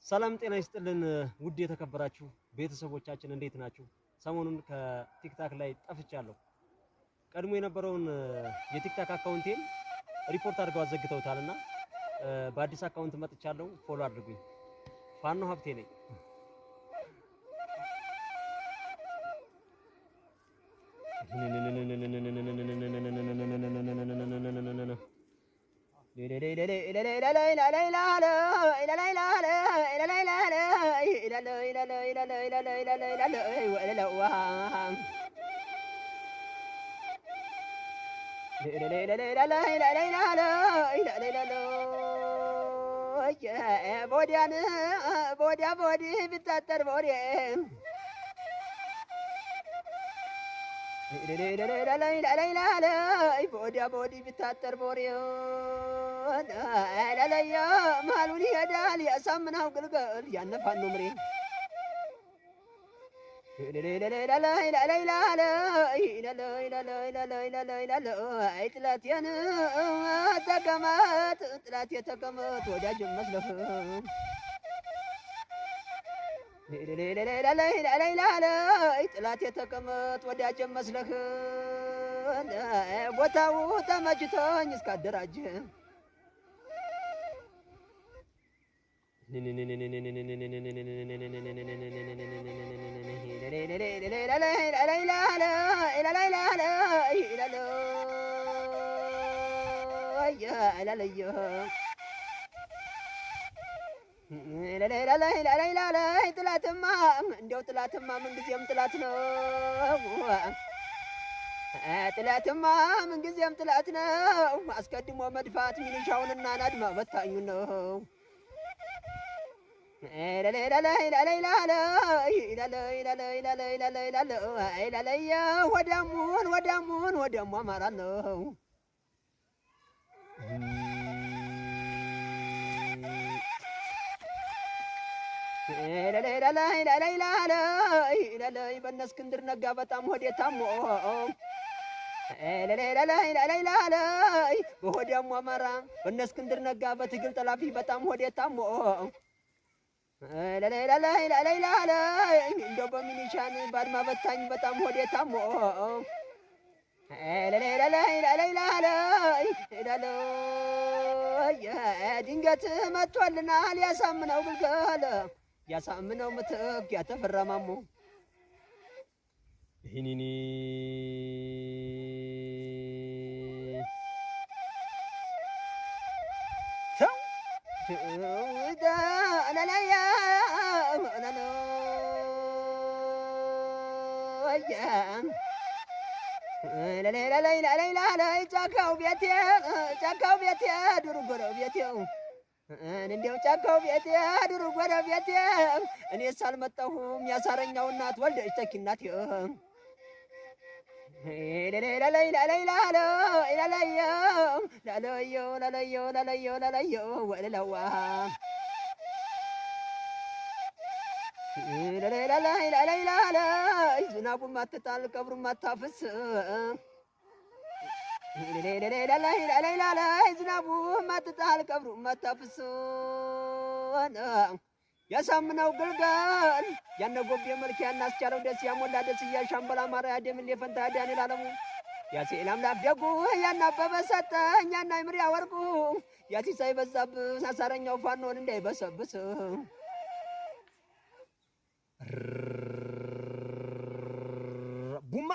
ሰላም ጤና ይስጥልን ውድ የተከበራችሁ ቤተሰቦቻችን እንዴት ናችሁ? ሰሞኑን ከቲክታክ ላይ ጠፍቻለሁ። ቀድሞ የነበረውን የቲክታክ አካውንቴን ሪፖርት አድርገው አዘግተውታልና በአዲስ አካውንት መጥቻለሁ። ፎሎ አድርጉኝ። ፋኖ ሀብቴ ነኝ። ቦዲ ቢታጠር ቦሪዮ አላላያ ማሉን ይሄዳል ያሳምናው ግልገል ያነፋን ነው ምሬ ጥላቴን ተቀመጥ ጥላቴ ተቀመጥ ወዳጅ መስለህ ጥላቴ ተቀመጥ ወዳጅ መስለህ ቦታው ተመችቶኝ እስካደራጀ ጥላትማ እንደው ጥላትማ ምንጊዜም ጥላት ነው። ጥላትማ ምንጊዜም ጥላት ነው። አስቀድሞ መድፋት ሚሊሻውንና ናድማ በታኙ ነው። ወደሙ አማራ ነው። በእነ እስክንድር ነጋ በጣም ሆዴ ታሞ በሆዴሙ አማራ በእነ እስክንድር ነጋ በትግል ጠላፊ በጣም ሆዴ ታሞ እንደው በሚኒሻን ባድማ በታኝ በጣም ሆዴ ታሞ ድንገት መጥቶልናል ያሳምነው ግልገል ያሳምነው ምትክ ያተፈራ ማሞ ይህኒኒ ጫካው ቤቴ ዱር ጎረቤቴ እንደው ጫካው ቤቴ ዱር ጎረቤቴ እኔስ አልመጣሁም ያሳረኛው እናት ወልደሽ ተኪ እናቴ ዝናቡን ማትጣል ቀብሩን ማታፍስ ዝናቡ ማትጣል ቀብሩ ማታፍስ ያሳምነው ግልገል ያነጎቤ መልክ ያናስቻለው ደስ ያሞላ ደስ ያሻምበላ ማርያ ደምን የፈንታ ዳንኤል አለሙ ያሴል አምላክ ደጉ ያናበበ ሰጠኝ ያና ይምሪያ ወርቁ ያሲሳይ በዛብህ አሳረኛው ፋኖን እንዳይበሰብስ ቡማ